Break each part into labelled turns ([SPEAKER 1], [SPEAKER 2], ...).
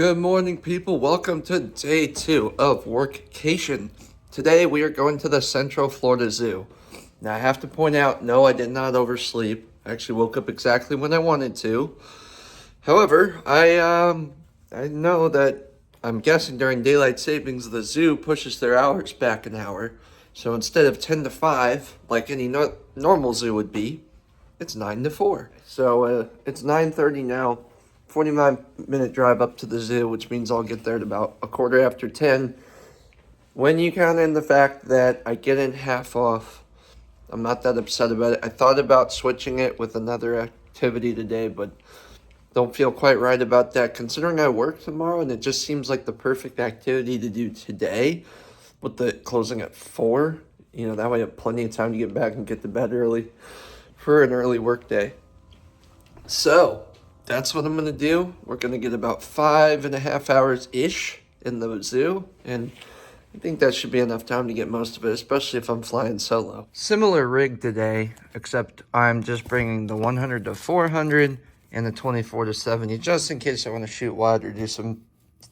[SPEAKER 1] Good morning, people. Welcome to day 2 of workcation. Today we are going to the Central Florida Zoo. Now I have to point out, no, I did not oversleep. I actually woke up exactly when I wanted to. However, I know that I'm guessing during daylight savings the zoo pushes their hours back an hour. So instead of 10 to 5, like any normal zoo would be, it's 9 to 4. So it's 9:30 now. 49-minute drive up to the zoo, which means I'll get there at about 10:15. When you count in the fact that I get in half off, I'm not that upset about it. I thought about switching it with another activity today, but don't feel quite right about that, considering I work tomorrow, and it just seems like the perfect activity to do today with the closing at 4. You know, that way I have plenty of time to get back and get to bed early for an early work day. So that's what I'm going to do. We're going to get about 5.5 hours-ish in the zoo, and I think that should be enough time to get most of it, especially if I'm flying solo. Similar rig today, except I'm just bringing the 100 to 400 and the 24 to 70, just in case I want to shoot wide or do something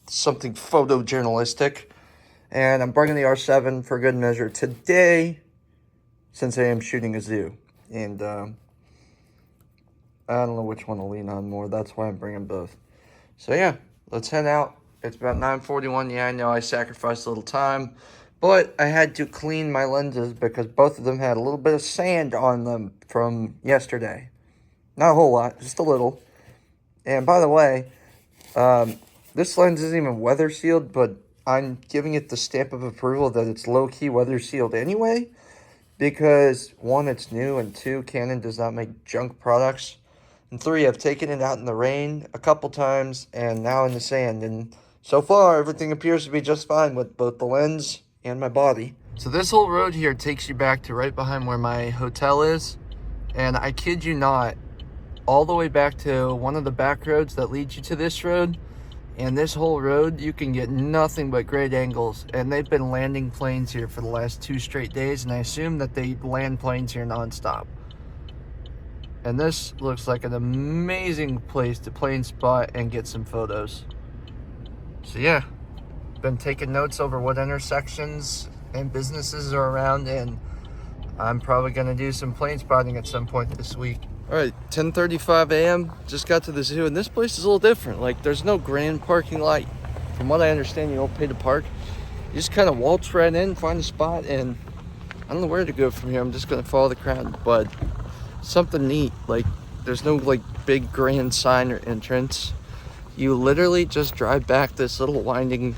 [SPEAKER 1] photojournalistic. And I'm bringing the R7 for good measure today, since I am shooting a zoo. And I don't know which one to lean on more. That's why I'm bringing both. So yeah, let's head out. It's about 9:41. Yeah, I know I sacrificed a little time, but I had to clean my lenses because both of them had a little bit of sand on them from yesterday. Not a whole lot, just a little. And by the way, this lens isn't even weather sealed, but I'm giving it the stamp of approval that it's low-key weather sealed anyway, because 1, it's new, and 2, Canon does not make junk products. And 3, I've taken it out in the rain a couple times and now in the sand. And so far, everything appears to be just fine with both the lens and my body. So this whole road here takes you back to right behind where my hotel is. And I kid you not, all the way back to one of the back roads that leads you to this road. And this whole road, you can get nothing but great angles. And they've been landing planes here for the last 2 straight days. And I assume that they land planes here nonstop. And this looks like an amazing place to plane spot and get some photos. So yeah, been taking notes over what intersections and businesses are around, and I'm probably gonna do some plane spotting at some point this week. All right, 10:35 a.m. Just got to the zoo, and this place is a little different. Like, there's no grand parking lot. From what I understand, you don't pay to park. You just kind of waltz right in, find a spot, and I don't know where to go from here. I'm just gonna follow the crowd, but something neat. Like, there's no like big grand sign or entrance. You literally just drive back this little winding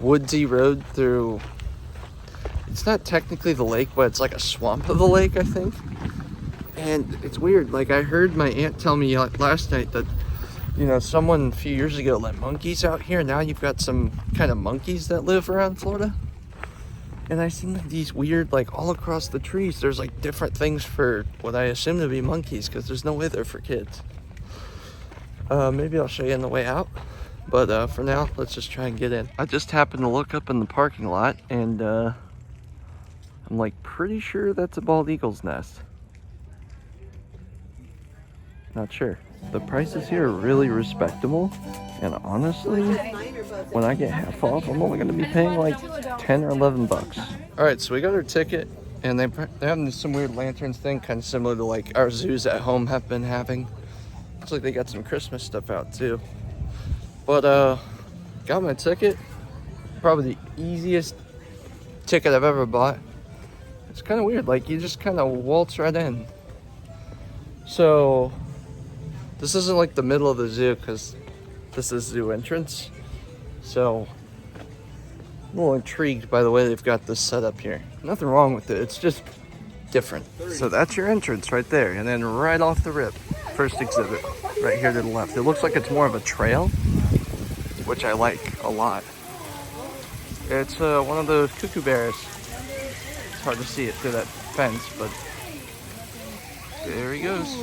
[SPEAKER 1] woodsy road through, it's not technically the lake, but it's like a swamp of the lake, I think. And it's weird, like I heard my aunt tell me last night that, you know, someone a few years ago let monkeys out here. Now you've got some kind of monkeys that live around Florida. And I seen these weird, like, all across the trees, there's, like, different things for what I assume to be monkeys, because there's no way they're for kids. Maybe I'll show you on the way out. But for now, let's just try and get in. I just happened to look up in the parking lot, and I'm, like, pretty sure that's a bald eagle's nest. Not sure. The prices here are really respectable, and honestly, when I get half off, I'm only going to be paying like 10 or 11 bucks. All right, so we got our ticket, and they're having some weird lanterns thing, kind of similar to like our zoos at home have been having. Looks like they got some Christmas stuff out too. But got my ticket. Probably the easiest ticket I've ever bought. It's kind of weird, like you just kind of waltz right in. So this isn't like the middle of the zoo, because this is zoo entrance. So I'm a little intrigued by the way they've got this set up here. Nothing wrong with it, it's just different. So that's your entrance right there, and then right off the rip, first exhibit, right here to the left. It looks like it's more of a trail, which I like a lot. It's one of those cuckoo bears. It's hard to see it through that fence, but there he goes.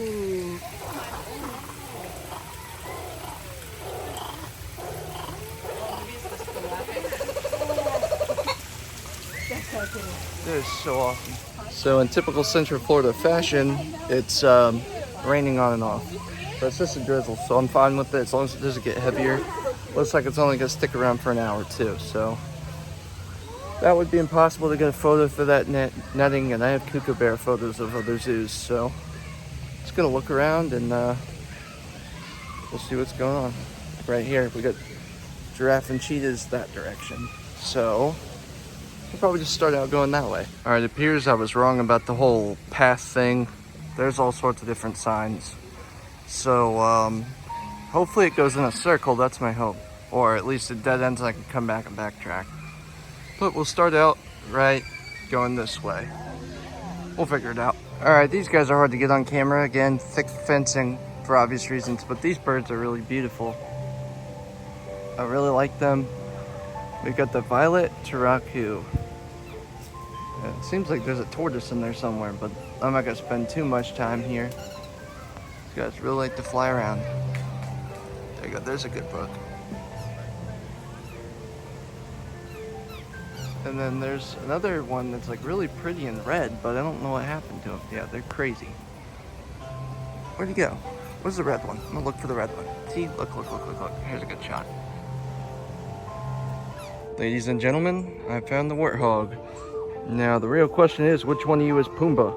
[SPEAKER 1] That is so awesome. So in typical Central Florida fashion, it's raining on and off. But it's just a drizzle, so I'm fine with it as long as it doesn't get heavier. looks like it's only gonna stick around for an hour too, so that would be impossible to get a photo for that netting, and I have kookaburra photos of other zoos, so just gonna look around and we'll see what's going on. Right here, we got giraffe and cheetahs that direction, so we'll probably just start out going that way. All right, it appears I was wrong about the whole path thing. There's all sorts of different signs, so hopefully it goes in a circle. That's my hope, or at least it dead ends and I can come back and backtrack. But we'll start out right going this way. We'll figure it out. All right, these guys are hard to get on camera. Again, thick fencing for obvious reasons, but these birds are really beautiful. I really like them. We've got the violet taraku. It seems like there's a tortoise in there somewhere, but I'm not gonna spend too much time here. These guys really like to fly around. There you go, there's a good book. And then there's another one that's like really pretty and red, but I don't know what happened to them. Yeah, they're crazy. Where'd he go? Where's the red one? I'm gonna look for the red one. See, look. Here's a good shot. Ladies and gentlemen, I found the warthog. Now, the real question is, which one of you is Pumbaa?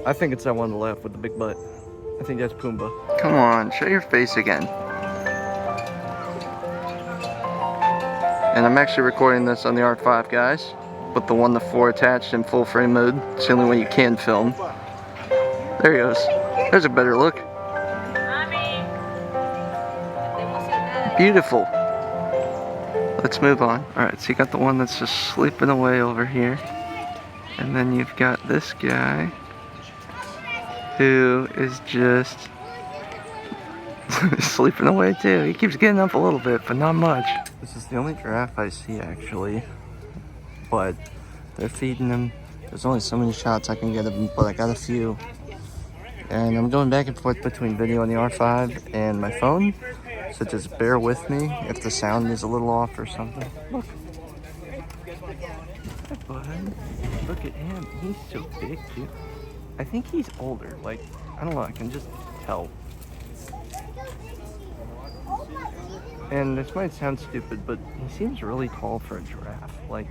[SPEAKER 1] I think it's that one on the left with the big butt. I think that's Pumbaa. Come on, show your face again. And I'm actually recording this on the R5, guys, with the 1:4 attached in full frame mode. It's the only way you can film. There he goes. There's a better look. Beautiful. Let's move on. Alright, so you got the one that's just sleeping away over here. And then you've got this guy who is just sleeping away too. He keeps getting up a little bit, but not much. This is the only giraffe I see actually, but they're feeding him. There's only so many shots I can get of him, but I got a few. And I'm going back and forth between video on the R5 and my phone, so just bear with me if the sound is a little off or something. Look. Hi, bud. Look at him. He's so big, too. I think he's older. Like, I don't know. I can just tell. And this might sound stupid, but he seems really tall for a giraffe. Like,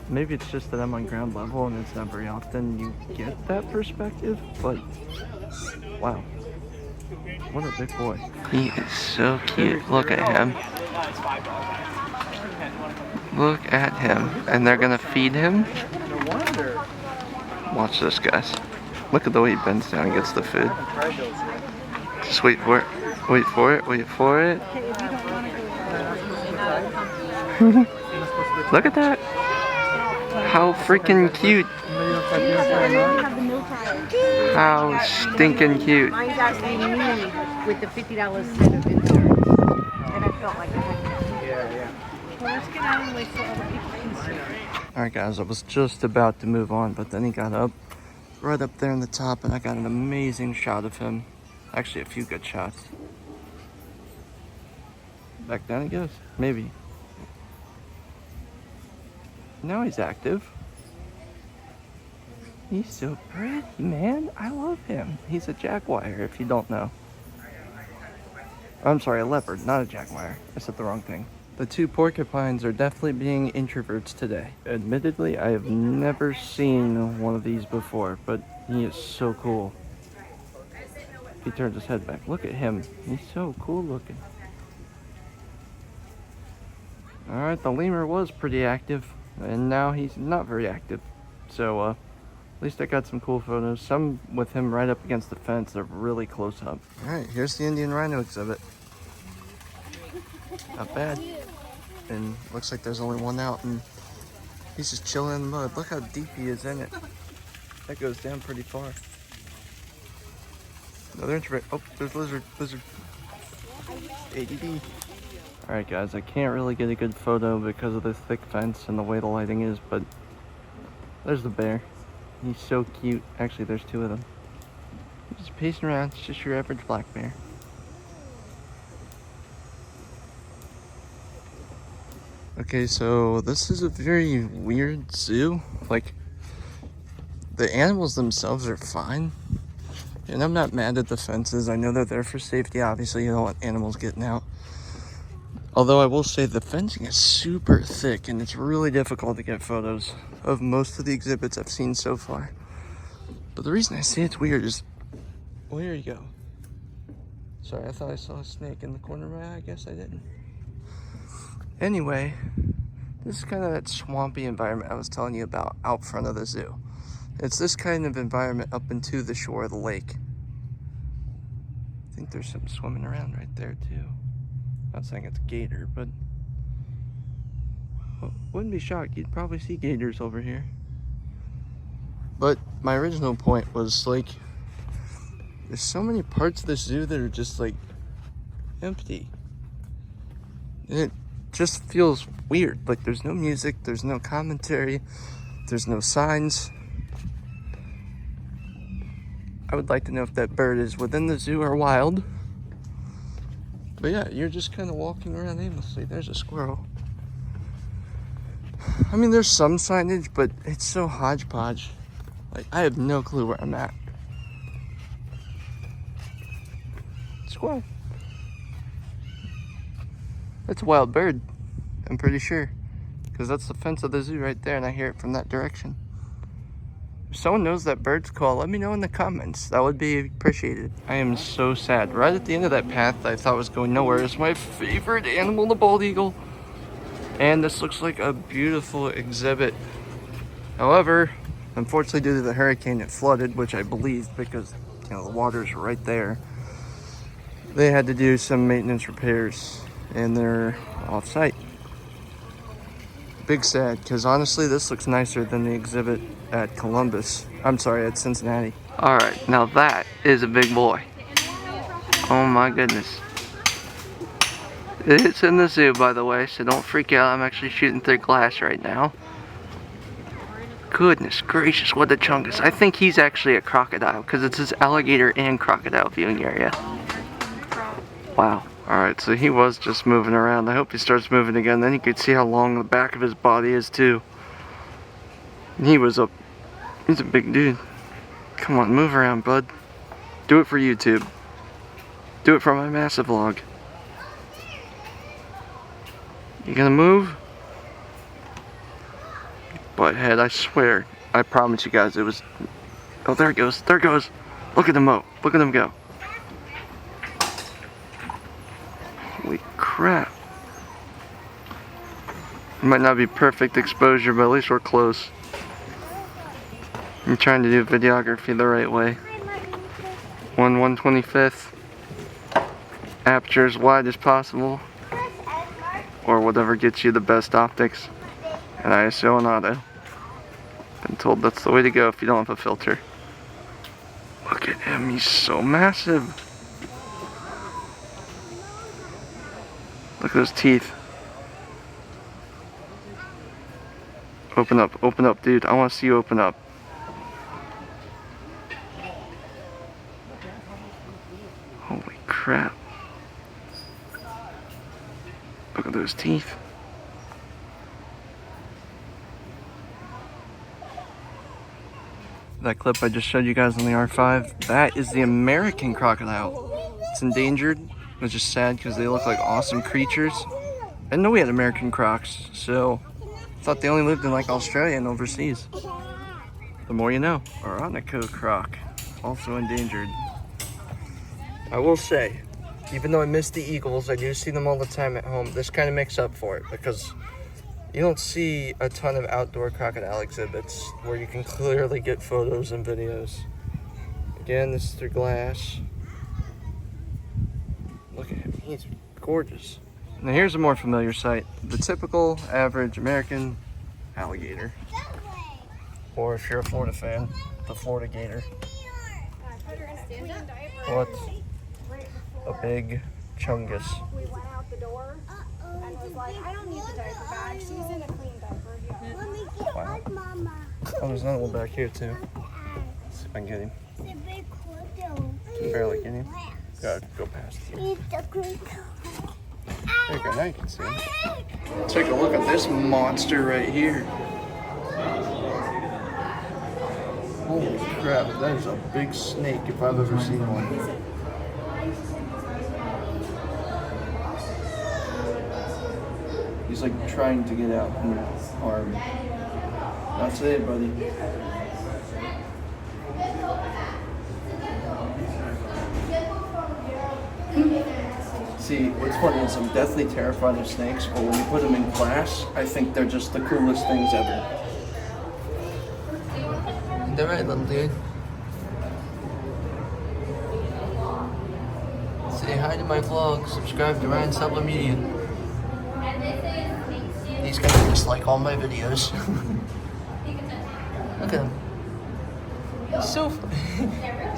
[SPEAKER 1] maybe it's just that I'm on ground level and it's not very often you get that perspective, but wow. What a big boy. He is so cute. Look at him. Look at him. And they're gonna feed him? Watch this, guys. Look at the way he bends down and gets the food. Just wait for it. Wait for it. Wait for it. Look at that. How freaking cute. How stinking cute.
[SPEAKER 2] Mine's actually me with the $50 set of insurance. And I felt like I had to. Yeah. Well, let's get out of the way so other people can see.
[SPEAKER 1] Alright guys, I was just about to move on, but then he got up right up there in the top and I got an amazing shot of him. Actually, a few good shots. Back down he goes. Maybe. Now he's active. He's so pretty, man. I love him. He's a jaguar, if you don't know. I'm sorry, a leopard, not a jaguar. I said the wrong thing. The two porcupines are definitely being introverts today. Admittedly, I have never seen one of these before, but he is so cool. He turns his head back. Look at him. He's so cool looking. Alright, the lemur was pretty active, and now he's not very active. So, at least I got some cool photos. Some with him right up against the fence. They're really close up. Alright, here's the Indian rhino exhibit. Not bad. And looks like there's only one out, and he's just chilling in the mud. Look how deep he is in it. That goes down pretty far. Another introvert. Oh, there's lizard. ADD. Alright guys, I can't really get a good photo because of this thick fence and the way the lighting is, but there's the bear. He's so cute. Actually, there's two of them. He's just pacing around. It's just your average black bear. Okay, so this is a very weird zoo. Like, the animals themselves are fine, And I'm not mad at the fences. I know they're there for safety. Obviously, you don't want animals getting out. Although I will say the fencing is super thick and it's really difficult to get photos of most of the exhibits I've seen so far. But the reason I say it's weird is, well, here you go. Sorry, I thought I saw a snake in the corner of my eye. I guess I didn't. Anyway, this is kind of that swampy environment I was telling you about out front of the zoo. It's this kind of environment up into the shore of the lake. I think there's some swimming around right there too. Not saying it's a gator, but well, wouldn't be shocked. You'd probably see gators over here. But my original point was like, there's so many parts of the zoo that are just like empty. And it just feels weird. Like there's no music, there's no commentary, there's no signs. I would like to know if that bird is within the zoo or wild. But yeah, you're just kind of walking around aimlessly. There's a squirrel. I mean, there's some signage, but it's so hodgepodge. Like, I have no clue where I'm at. Squirrel. That's a wild bird, I'm pretty sure. Because that's the fence of the zoo right there, and I hear it from that direction. If someone knows that bird's call, let me know in the comments. That would be appreciated. I am so sad. Right at the end of that path that I thought was going nowhere is my favorite animal, the bald eagle. And this looks like a beautiful exhibit. However, unfortunately due to the hurricane, it flooded, which I believe because, you know, the water's right there. They had to do some maintenance repairs and they're off-site. Big sad, because honestly, this looks nicer than the exhibit at Columbus. I'm sorry, at Cincinnati. All right, now that is a big boy. Oh my goodness. It's in the zoo, by the way, so don't freak out. I'm actually shooting through glass right now. Goodness gracious, what a chungus. I think he's actually a crocodile, because it's his alligator and crocodile viewing area. Wow. Alright, so he was just moving around. I hope he starts moving again. Then you could see how long the back of his body is too. He's a big dude. Come on, move around, bud. Do it for YouTube. Do it for my massive vlog. You gonna move? Butthead, I swear. I promise you guys it was... Oh, there it goes. There it goes. Look at him go. Look at him go. Holy crap. Might not be perfect exposure, but at least we're close. I'm trying to do videography the right way. 1/125th. Aperture as wide as possible. Or whatever gets you the best optics. And ISO and auto. Been told that's the way to go if you don't have a filter. Look at him, he's so massive. Look at those teeth. Open up, dude. I want to see you open up. Holy crap. Look at those teeth. That clip I just showed you guys on the R5, that is the American crocodile. It's endangered, which is sad because they look like awesome creatures. I didn't know we had American crocs, so I thought they only lived in like Australia and overseas. The more you know. Oronico croc, also endangered. I will say, even though I miss the eagles, I do see them all the time at home. This kind of makes up for it because you don't see a ton of outdoor crocodile exhibits where you can clearly get photos and videos. Again, this is through glass. Look at him, he's gorgeous. Now here's a more familiar sight. The typical average American alligator. Or if you're a Florida fan, the Florida gator. What a big chungus.
[SPEAKER 3] We went out the door and was like, I don't need the diaper bag. She's in a clean diaper. Yeah.
[SPEAKER 1] Wow. Oh, there's another one back here too. Let's see if I can get him. Can barely get him. Gotta go past him. There you go, now you can see him. Take a look at this monster right here. Holy crap, that is a big snake if I've ever seen one. He's like trying to get out from the arm. That's it, buddy. See, what's funny is I'm deathly terrified of snakes, but when you put them in class, I think they're just the coolest things ever. They're right, little dude. Say hi to my vlog, subscribe to Ryan Subler Media. These guys just like all my videos. Look at him. He's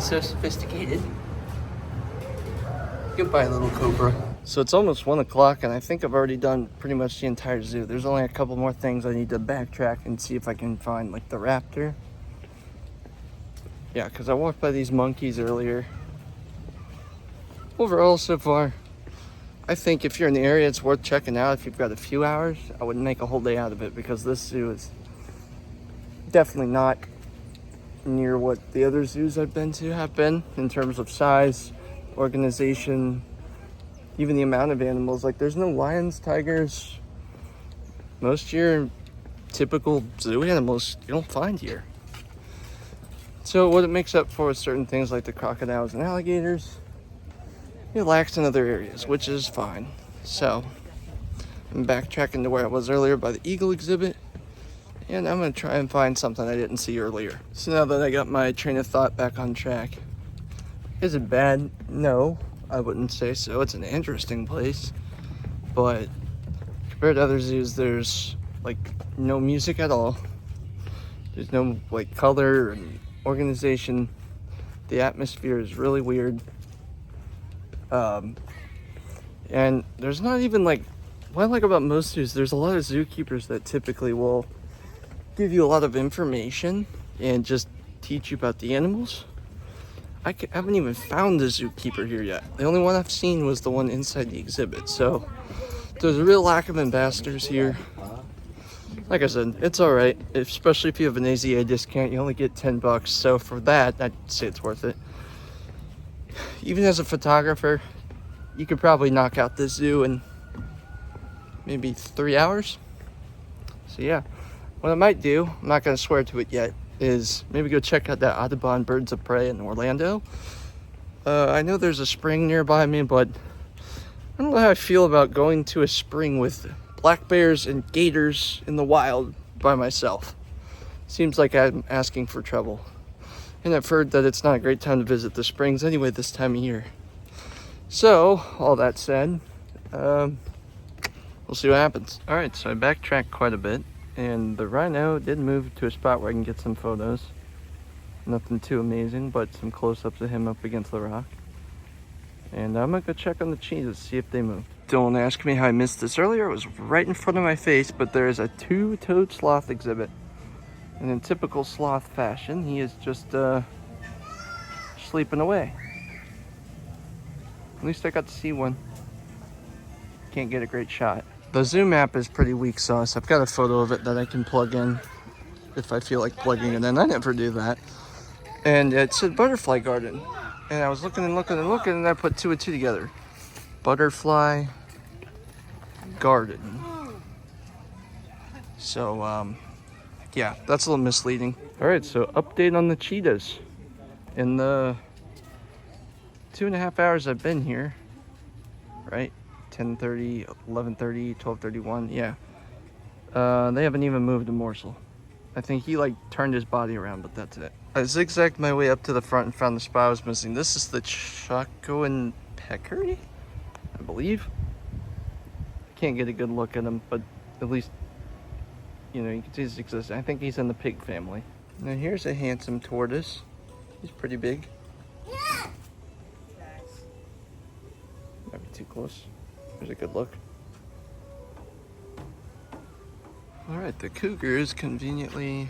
[SPEAKER 1] so sophisticated. Goodbye, little cobra. So it's almost 1 o'clock, and I think I've already done pretty much the entire zoo. There's only a couple more things I need to backtrack and see if I can find, like the raptor. Yeah, because I walked by these monkeys earlier. Overall, so far, I think if you're in the area, it's worth checking out. If you've got a few hours, I wouldn't make a whole day out of it, because this zoo is definitely not near what the other zoos I've been to have been in terms of size, organization, even the amount of animals. Like, there's no lions, tigers. Most of your typical zoo animals you don't find here. So what it makes up for is certain things like the crocodiles and alligators. It lacks in other areas, which is fine. So I'm backtracking to where I was earlier by the eagle exhibit, and I'm gonna try and find something I didn't see earlier. So now that I got my train of thought back on track, is it bad? No, I wouldn't say so. It's an interesting place, but compared to other zoos, there's like no music at all. There's no like color and organization. The atmosphere is really weird. And there's not even like, what I like about most zoos, there's a lot of zookeepers that typically will give you a lot of information and just teach you about the animals. I haven't even found a zookeeper here yet. The only one I've seen was the one inside the exhibit. So there's a real lack of ambassadors here. Like I said, it's all right, especially if you have an AZA discount. You only get $10, so for that, I'd say it's worth it. Even as a photographer, you could probably knock out this zoo in maybe 3 hours. So yeah, what I might do, I'm not going to swear to it yet, is maybe go check out that Audubon Birds of Prey in Orlando. I know there's a spring nearby me, but I don't know how I feel about going to a spring with black bears and gators in the wild by myself. Seems like I'm asking for trouble. And I've heard that it's not a great time to visit the springs anyway this time of year. So, all that said, we'll see what happens. Alright, so I backtracked quite a bit, and the rhino did move to a spot where I can get some photos. Nothing too amazing, but some close-ups of him up against the rock. And I'm gonna go check on the cheetahs, see if they moved. Don't ask me how I missed this earlier. It was right in front of my face, but there is a two-toed sloth exhibit. And in typical sloth fashion, he is just sleeping away. At least I got to see one. Can't get a great shot. The zoom app is pretty weak sauce. I've got a photo of it that I can plug in if I feel like plugging it in. I never do that. And it said butterfly garden. And I was looking and looking and looking, and I put two and two together. Butterfly garden. So, yeah, that's a little misleading. All right, so update on the cheetahs. In the 2.5 hours I've been here, right? 10:30, 11:30, 12:31, yeah. They haven't even moved a morsel. I think he like turned his body around, but that's it. I zigzagged my way up to the front and found the spot I was missing. This is the Chacoan peccary, I believe. Can't get a good look at him, but at least, you know, you can see his existence. I think he's in the pig family. Now here's a handsome tortoise. He's pretty big. Might be too close. There's a good look. Alright, the cougar is conveniently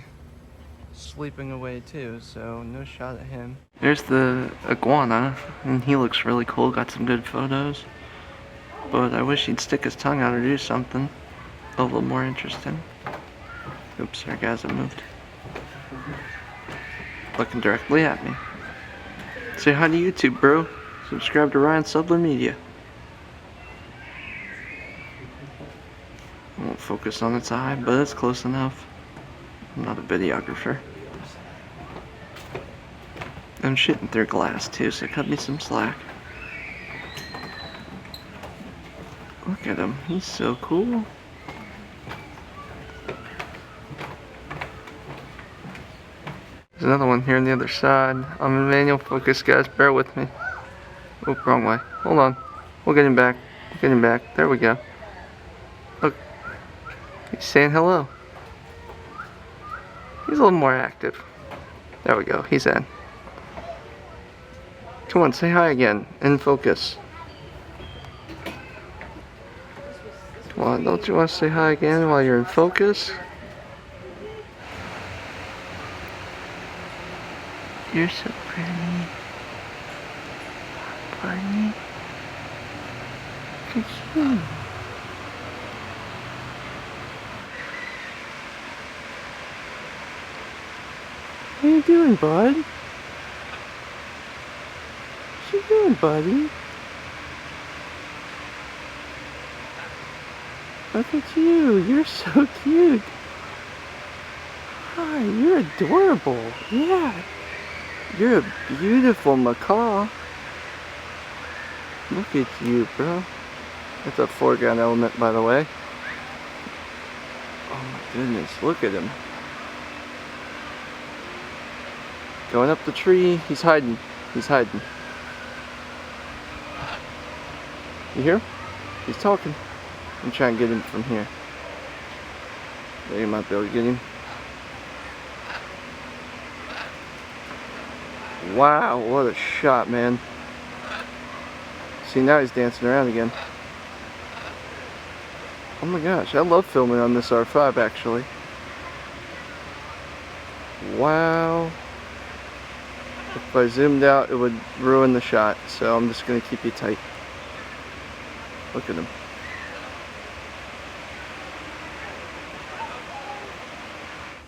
[SPEAKER 1] sleeping away too, so no shot at him. There's the iguana, and he looks really cool, got some good photos. But I wish he'd stick his tongue out or do something a little more interesting. Oops, sorry guys, I moved. looking directly at me. Say hi to YouTube, bro. Subscribe to Ryan Subler Media. I won't focus on its eye, but it's close enough. I'm not a videographer. I'm shitting through glass too, so cut me some slack. Look at him, he's so cool. There's another one here on the other side. I'm in manual focus, guys, bear with me. Oh, wrong way. Hold on. We'll get him back. We'll get him back. There we go. Look. He's saying hello. He's a little more active. There we go. He's in. Come on, say hi again. In focus. Come on, don't you want to say hi again while you're in focus? You're so pretty. Bunny. Look at you. What are you doing, bud? What you doing, buddy? Look at you. You're so cute. Hi, you're adorable. Yeah. You're a beautiful macaw. Look at you, bro. That's a foreground element, by the way. Oh my goodness, look at him. Going up the tree. He's hiding. He's hiding. You hear him? He's talking. I'm trying to get him from here. There, you might be able to get him. Wow, what a shot, man. See, now he's dancing around again. Oh my gosh, I love filming on this R5 actually. Wow. If I zoomed out, it would ruin the shot, so I'm just going to keep you tight. Look at him.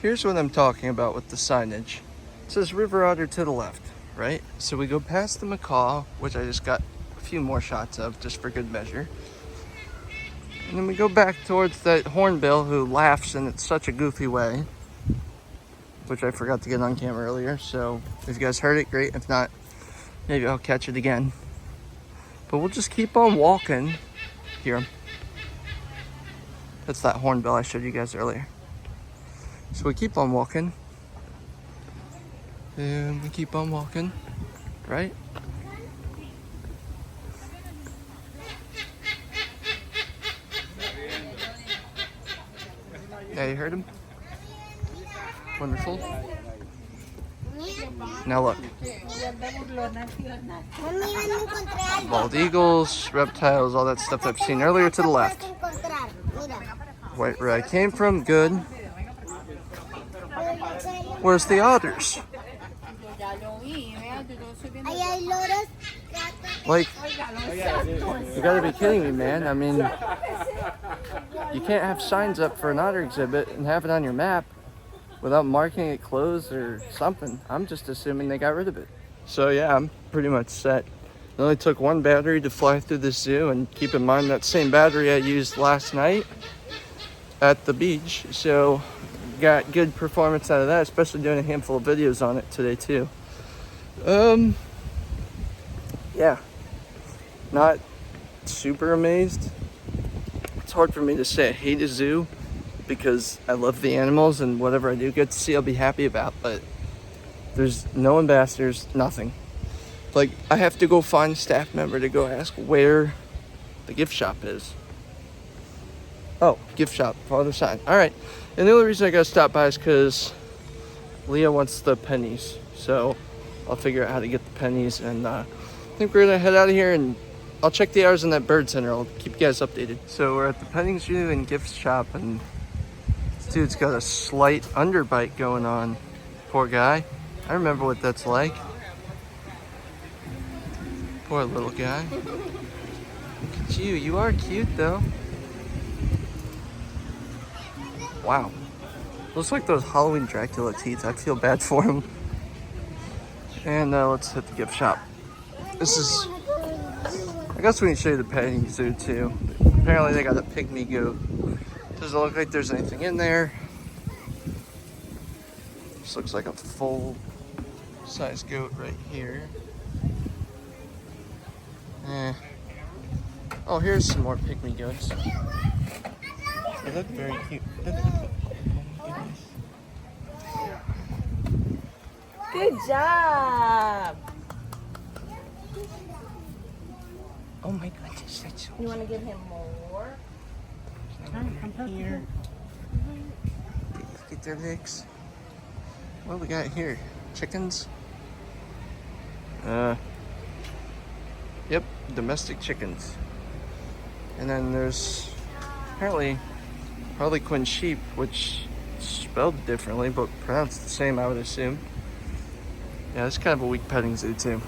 [SPEAKER 1] Here's what I'm talking about with the signage. It says River Otter to the left, right? So we go past the macaw, which I just got a few more shots of just for good measure. And then we go back towards that hornbill who laughs in such a goofy way, which I forgot to get on camera earlier. So if you guys heard it, great. If not, maybe I'll catch it again. But we'll just keep on walking. Here. That's that hornbill I showed you guys earlier. So we keep on walking. And we keep on walking, right? Yeah, you heard him? Wonderful. Now look. Bald eagles, reptiles, all that stuff I've seen earlier to the left. Right where I came from, good. Where's the otters? Like, you gotta be kidding me, man. I mean, you can't have signs up for an otter exhibit and have it on your map without marking it closed or something. I'm just assuming they got rid of it. So yeah, I'm pretty much set. It only took one battery to fly through the zoo, and keep in mind that same battery I used last night at the beach. So got good performance out of that, especially doing a handful of videos on it today too. Yeah, not super amazed. It's hard for me to say I hate a zoo because I love the animals, and whatever I do get to see I'll be happy about, but there's no ambassadors, nothing. Like, I have to go find a staff member to go ask where the gift shop is. Oh, gift shop, farther side. Alright, and the only reason I gotta stop by is because Leah wants the pennies, so I'll figure out how to get the pennies, and I think we're gonna head out of here, and I'll check the hours in that bird center. I'll keep you guys updated. So we're at the petting zoo and gift shop, and this dude's got a slight underbite going on. Poor guy. I remember what that's like. Poor little guy. Look at you. You are cute, though. Wow. Looks like those Halloween Dracula teeth. I feel bad for him. And let's hit the gift shop. This is, I guess we can show you the petting zoo too. Apparently they got a pygmy goat. Doesn't look like there's anything in there. This looks like a full size goat right here. Oh, here's some more pygmy goats. They look very cute.
[SPEAKER 2] Good job.
[SPEAKER 1] Oh my goodness, that's so
[SPEAKER 2] You want to give him more?
[SPEAKER 1] here. Look at their legs. What do we got here? Chickens? Yep, domestic chickens. And then there's apparently Harlequin sheep, which is spelled differently but pronounced the same, I would assume. Yeah, it's kind of a weak petting zoo too.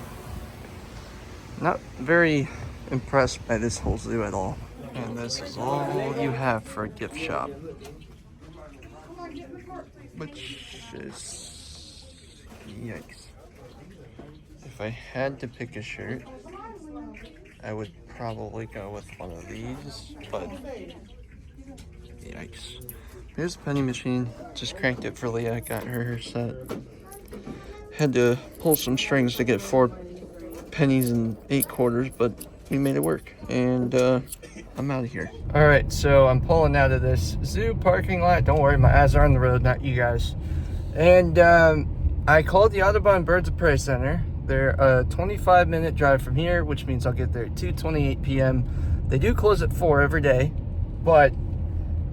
[SPEAKER 1] Not very impressed by this whole zoo at all. And this is all you have for a gift shop. Which is, yikes. If I had to pick a shirt, I would probably go with one of these, but yikes. Here's the penny machine. Just cranked it for Leah, got her set. Had to pull some strings to get 4 pennies and 8 quarters, but we made it work. And I'm out of here. All right, so I'm pulling out of this zoo parking lot. Don't worry, my eyes are on the road, not you guys. And I called the Audubon Birds of Prey Center. They're a 25-minute drive from here, which means I'll get there at 2:28 p.m. They do close at 4 every day, but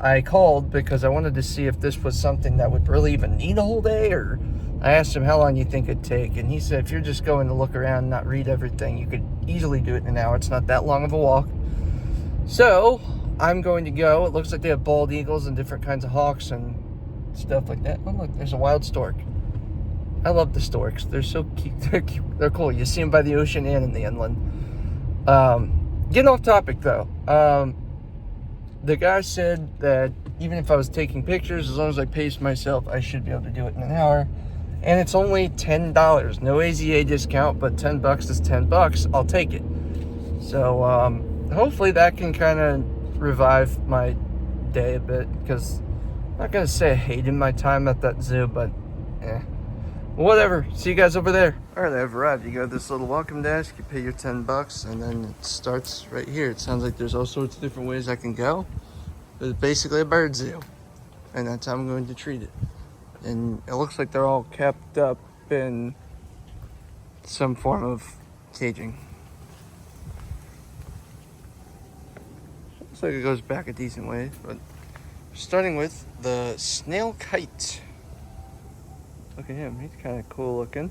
[SPEAKER 1] I called because I wanted to see if this was something that would really even need a whole day, or I asked him how long you think it'd take, and he said if you're just going to look around and not read everything, you could easily do it in an hour. It's not that long of a walk. So I'm going to go. It looks like they have bald eagles and different kinds of hawks and stuff like that. Oh look, there's a wild stork. I love the storks. They're so cute. They're cute. They're cool. You see them by the ocean and in the inland. Getting off topic though. The guy said that even if I was taking pictures, as long as I paced myself, I should be able to do it in an hour. And it's only $10. No AZA discount, but $10 is $10. I'll take it. So hopefully that can kind of revive my day a bit, because I'm not gonna say I hated my time at that zoo, but whatever. See you guys over there. All right, I've arrived. You go to this little welcome desk, you pay your $10, and then it starts right here. It sounds like there's all sorts of different ways I can go. It's basically a bird zoo, and that's how I'm going to treat it. And it looks like they're all kept up in some form of caging. Looks like it goes back a decent way, but starting with the snail kite. Look at him, he's kind of cool looking.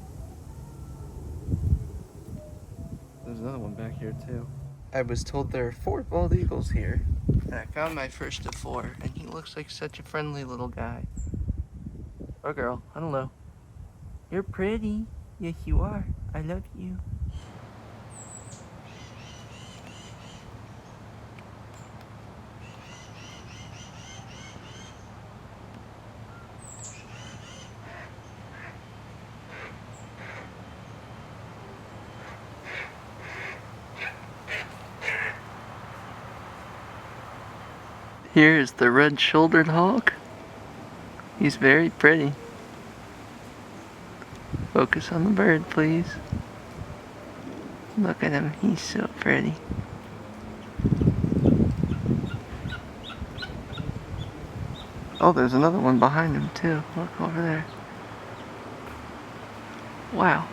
[SPEAKER 1] There's another one back here too. I was told there are 4 bald eagles here, and I found my first of 4, and he looks like such a friendly little guy. Or girl, I don't know. You're pretty. Yes, you are. I love you. Here is the red-shouldered hawk. He's very pretty. Focus on the bird, please. Look at him, he's so pretty. Oh, there's another one behind him too. Look over there. Wow.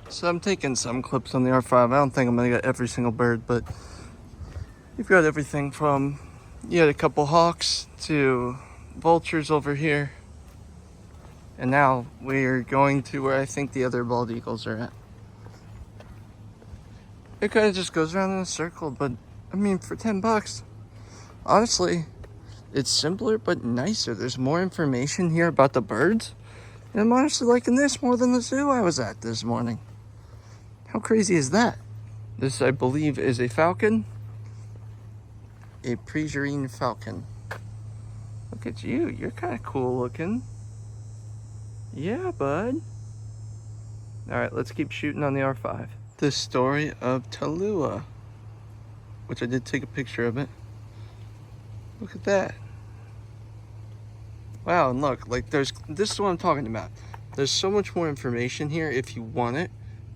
[SPEAKER 1] So I'm taking some clips on the R5. I don't think I'm gonna get every single bird, but you've got everything from, you had a couple hawks to vultures over here. And now we're going to where I think the other bald eagles are at. It kind of just goes around in a circle, but I mean, for $10, honestly, it's simpler but nicer. There's more information here about the birds. And I'm honestly liking this more than the zoo I was at this morning. How crazy is that? This, I believe, is a falcon. A Pregerine falcon. Look at you. You're kind of cool looking. Yeah, bud. Alright, let's keep shooting on the R5. The story of Tallulah, which I did take a picture of it. Look at that. Wow, and look, like this is what I'm talking about. There's so much more information here if you want it,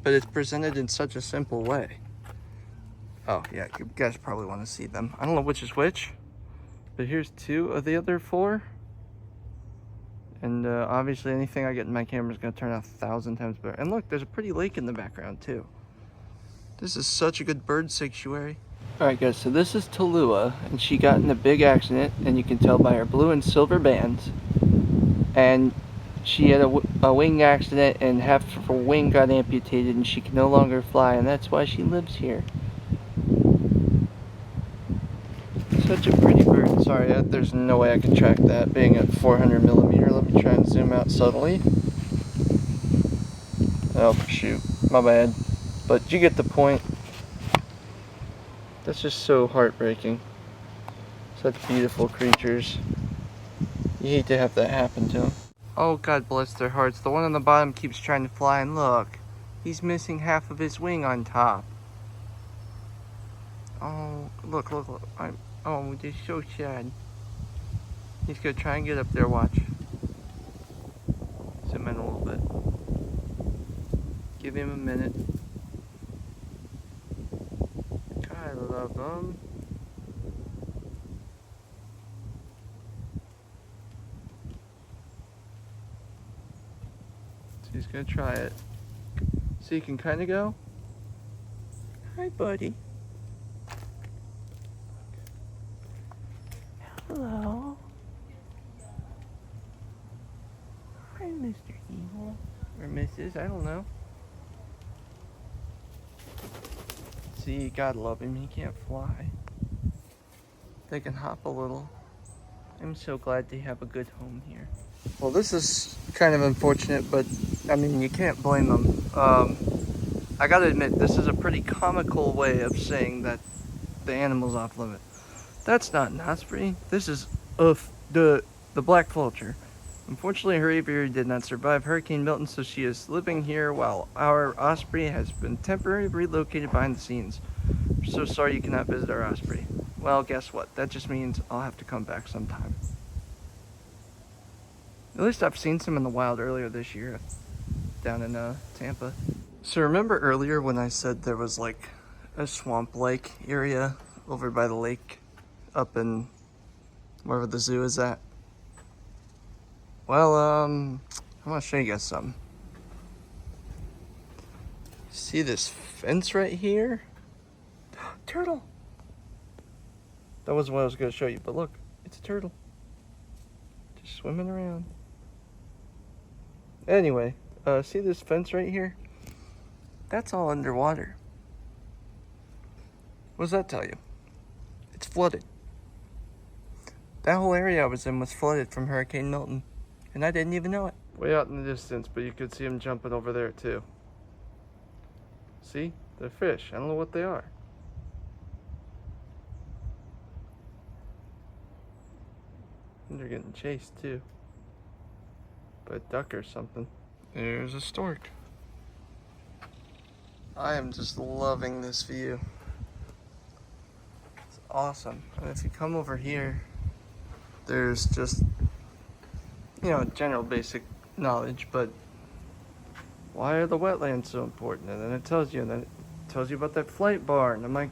[SPEAKER 1] but it's presented in such a simple way. Oh yeah, you guys probably want to see them. I don't know which is which, but here's 2 of the other 4. And obviously anything I get in my camera is going to turn out 1,000 times better. And look, there's a pretty lake in the background too. This is such a good bird sanctuary. Alright guys, so this is Tallulah, and she got in a big accident, and you can tell by her blue and silver bands. And she had a wing accident, and half of her wing got amputated, and she can no longer fly, and that's why she lives here. Such a pretty bird. Sorry, there's no way I can track that being at 400mm. Let me try and zoom out subtly. Oh, shoot. My bad. But you get the point. That's just so heartbreaking. Such beautiful creatures. You hate to have that happen to them. Oh, God bless their hearts. The one on the bottom keeps trying to fly, and look. He's missing half of his wing on top. Oh, look. Oh, they're so sad. He's gonna try and get up there, watch. Zoom in a little bit. Give him a minute. I love him. So he's gonna try it. So you can kind of go. Hi, buddy. Hello. Hi, Mr. Evil. Or Mrs. I don't know. See, you gotta love him. He can't fly. They can hop a little. I'm so glad they have a good home here. Well, this is kind of unfortunate, but I mean, you can't blame them. I gotta admit, this is a pretty comical way of saying that the animal's off limit. That's not an osprey. This is the black vulture. Unfortunately, her aviary did not survive Hurricane Milton, so she is living here while our osprey has been temporarily relocated behind the scenes. I'm so sorry you cannot visit our osprey. Well, guess what? That just means I'll have to come back sometime. At least I've seen some in the wild earlier this year down in Tampa. So remember earlier when I said there was like a swamp lake area over by the lake up in wherever the zoo is at? Well, I'm gonna show you guys something. See this fence right here? Turtle! That wasn't what I was gonna show you, but look, it's a turtle. Just swimming around. Anyway, see this fence right here? That's all underwater. What does that tell you? It's flooded. That whole area I was in was flooded from Hurricane Milton, and I didn't even know it. Way out in the distance, but you could see them jumping over there too. See? They're fish. I don't know what they are. And they're getting chased too. By a duck or something. There's a stork. I am just loving this view. It's awesome. And if you come over here, there's just, you know, general basic knowledge, but why are the wetlands so important? And then it tells you, and then it tells you about that flight bar, and I'm like,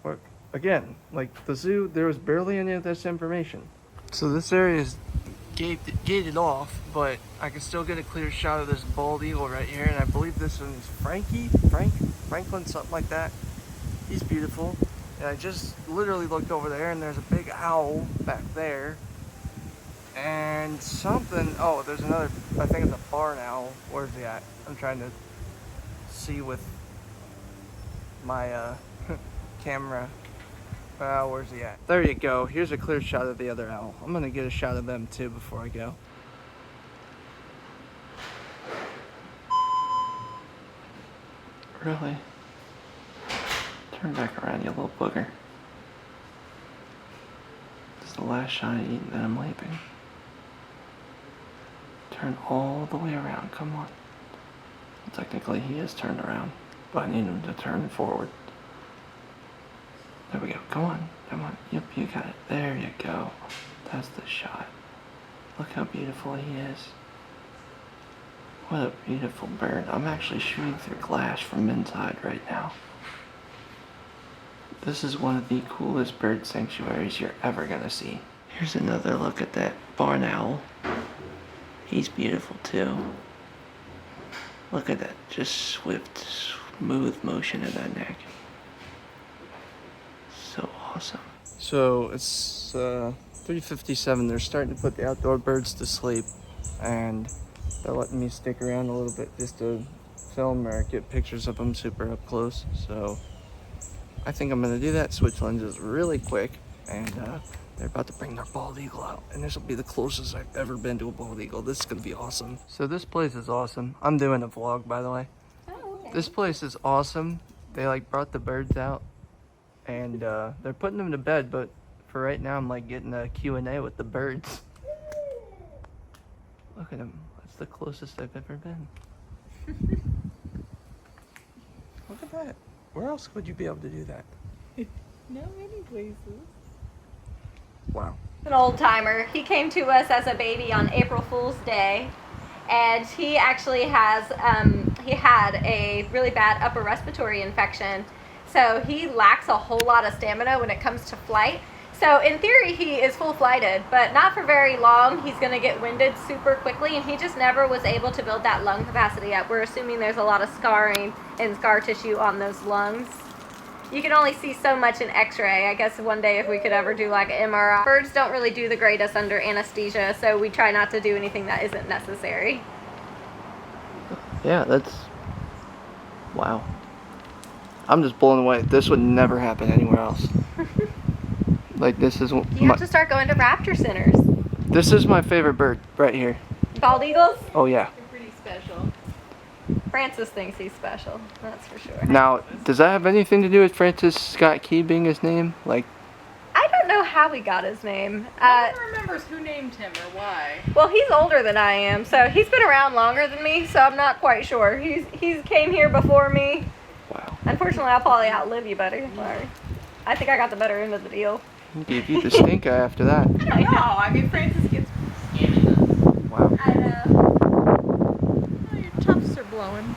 [SPEAKER 1] what? Again, like the zoo, there was barely any of this information. So this area is gated off, but I can still get a clear shot of this bald eagle right here, and I believe this one is Franklin, something like that. He's beautiful. And I just literally looked over there, and there's a big owl back there. And something, oh, there's another, I think it's a barn owl. Where's he at? I'm trying to see with my camera. Where's he at? There you go. Here's a clear shot of the other owl. I'm gonna get a shot of them too before I go. Really? Turn back around, you little booger. This is the last shot of eating, then I'm leaving. Turn all the way around, come on. Technically he is turned around, but I need him to turn forward. There we go, come on, come on. Yep, you got it. There you go. That's the shot. Look how beautiful he is. What a beautiful bird. I'm actually shooting through glass from inside right now. This is one of the coolest bird sanctuaries you're ever gonna see. Here's another look at that barn owl. He's beautiful too. Look at that, just swift, smooth motion of that neck. So awesome. So it's 3:57. They're starting to put the outdoor birds to sleep, and they're letting me stick around a little bit just to film or get pictures of them super up close. So I think I'm gonna do that. Switch lenses really quick, and they're about to bring their bald eagle out, and this will be the closest I've ever been to a bald eagle. This is gonna be awesome. So this place is awesome. I'm doing a vlog, by the way.
[SPEAKER 3] Oh, okay.
[SPEAKER 1] This place is awesome. They like brought the birds out, and they're putting them to bed, but for right now I'm like getting a Q&A with the birds. Look at them. That's the closest I've ever been. Look at that. Where else would you be able to do that?
[SPEAKER 2] Not many places.
[SPEAKER 1] Wow.
[SPEAKER 3] An old timer. He came to us as a baby on April Fool's Day, and he actually has he had a really bad upper respiratory infection, so he lacks a whole lot of stamina when it comes to flight. So in theory he is full flighted, but not for very long. He's going to get winded super quickly, and he just never was able to build that lung capacity up. We're assuming there's a lot of scarring and scar tissue on those lungs. You can only see so much in x-ray. I guess one day if we could ever do like an MRI. Birds don't really do the greatest under anesthesia, so we try not to do anything that isn't necessary.
[SPEAKER 1] Yeah, that's... wow. I'm just blown away. This would never happen anywhere else. Like, this is...
[SPEAKER 3] You have to start going to raptor centers.
[SPEAKER 1] This is my favorite bird, right here.
[SPEAKER 3] Bald eagles?
[SPEAKER 1] Oh, yeah.
[SPEAKER 2] They're pretty special.
[SPEAKER 3] Francis thinks he's special, that's for sure.
[SPEAKER 1] Now, does that have anything to do with Francis Scott Key being his name? Like...
[SPEAKER 3] I don't know how he got his name.
[SPEAKER 2] No one remembers who named him or why.
[SPEAKER 3] Well, he's older than I am, so he's been around longer than me, so I'm not quite sure. He's came here before me.
[SPEAKER 1] Wow.
[SPEAKER 3] Unfortunately, I'll probably outlive you, buddy. Sorry. I think I got the better end of the deal.
[SPEAKER 1] He gave you the stink eye after that.
[SPEAKER 2] I know. I mean, Francis gets scamming us.
[SPEAKER 1] Wow.
[SPEAKER 3] I know.
[SPEAKER 2] Oh, your tufts are blowing.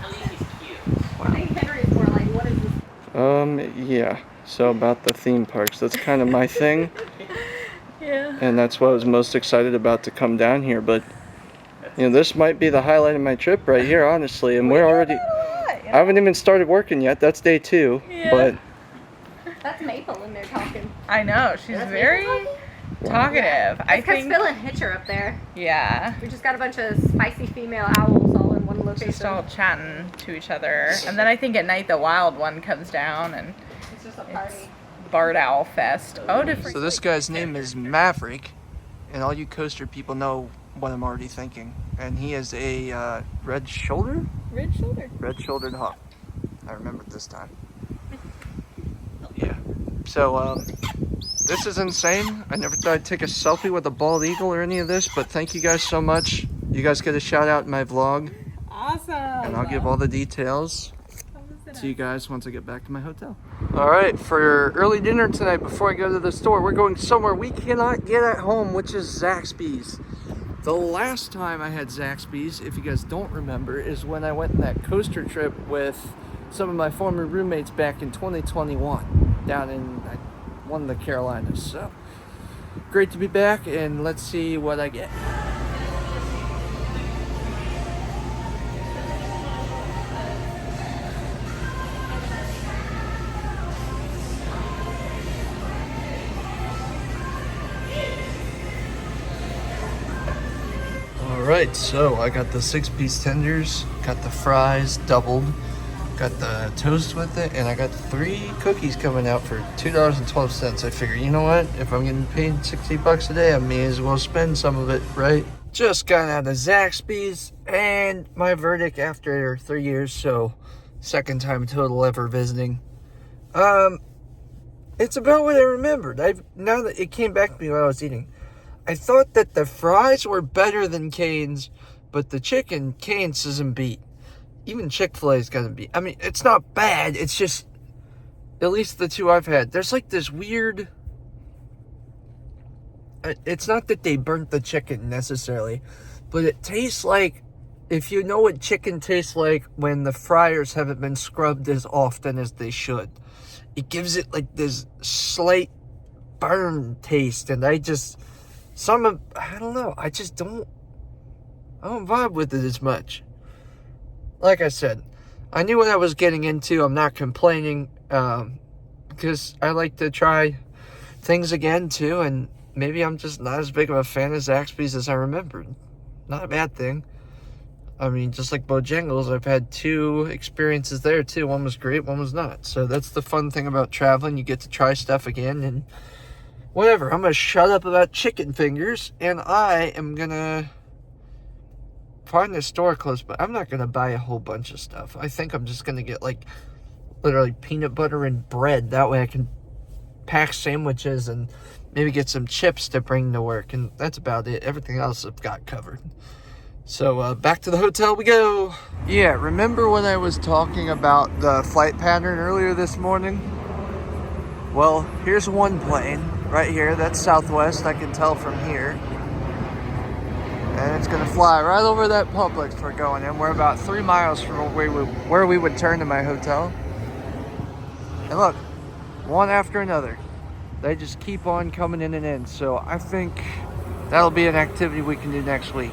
[SPEAKER 2] At least he's cute.
[SPEAKER 3] I think Henry is more like, what is this?
[SPEAKER 1] Yeah. So about the theme parks, that's kind of my thing.
[SPEAKER 2] Yeah.
[SPEAKER 1] And that's what I was most excited about to come down here. But, you know, this might be the highlight of my trip right here, honestly. And we're already... I haven't even started working yet. That's day 2.
[SPEAKER 2] Yeah.
[SPEAKER 1] But...
[SPEAKER 3] That's Maple in there talking.
[SPEAKER 2] I know. She's
[SPEAKER 3] That's
[SPEAKER 2] very
[SPEAKER 3] Maple
[SPEAKER 2] talkative.
[SPEAKER 3] That's
[SPEAKER 2] I
[SPEAKER 3] because
[SPEAKER 2] think.
[SPEAKER 3] Phil and Hitch are up there.
[SPEAKER 2] Yeah.
[SPEAKER 3] We just got a bunch of spicy female owls all in one location.
[SPEAKER 2] Just all chatting to each other. And then I think at night the wild one comes down and
[SPEAKER 3] It's just a party.
[SPEAKER 2] it's Bard Owl Fest. Oh, different.
[SPEAKER 1] So this guy's name is Maverick, and all you coaster people know what I'm already thinking. And he is a red shoulder?
[SPEAKER 2] Red shoulder.
[SPEAKER 1] Red-shouldered hawk. I remembered this time. Yeah. So, this is insane. I never thought I'd take a selfie with a bald eagle or any of this, but thank you guys so much. You guys get a shout out in my vlog,
[SPEAKER 2] Awesome.
[SPEAKER 1] and I'll give all the details to you guys once I get back to my hotel. Alright, for early dinner tonight before I go to the store, we're going somewhere we cannot get at home, which is Zaxby's. The last time I had Zaxby's, if you guys don't remember, is when I went on that coaster trip with some of my former roommates back in 2021 down in one of the Carolinas. So great to be back, and let's see what I get. Alright, so I got the 6-piece tenders, got the fries doubled, got the toast with it, and I got 3 cookies coming out for $2.12. I figure, you know what? If I'm getting paid $60 a day, I may as well spend some of it, right? Just got out of Zaxby's, and my verdict after 3 years, so Second time total ever visiting. It's about what I remembered. Now that it came back to me while I was eating. I thought that the fries were better than Cane's, but the chicken, Cane's isn't beat. Even Chick-fil-A's gonna be. I mean, it's not bad. It's just, at least the two I've had, there's like this weird. It's not that they burnt the chicken necessarily, but it tastes like, if you know what chicken tastes like when the fryers haven't been scrubbed as often as they should. It gives it like this slight burn taste, and I don't know, I don't vibe with it as much. Like I said, I knew what I was getting into. I'm not complaining, because I like to try things again too, and maybe I'm just not as big of a fan of Zaxby's as I remembered. Not a bad thing. I mean, just like Bojangles, I've had 2 experiences there too. One was great, one was not. So that's the fun thing about traveling. You get to try stuff again, and whatever. I'm going to shut up about chicken fingers, and I am going to find a store close, but I'm not going to buy a whole bunch of stuff. I think I'm just going to get like literally peanut butter and bread. That way I can pack sandwiches and maybe get some chips to bring to work, and that's about it. Everything else I've got covered. So back to the hotel we go. Yeah, remember when I was talking about the flight pattern earlier this morning? Well, here's one plane right here. That's Southwest, I can tell from here. And it's gonna fly right over that Publix we're going in. We're about 3 miles from where we would turn to my hotel. And look, one after another. They just keep on coming in and in. So I think that'll be an activity we can do next week.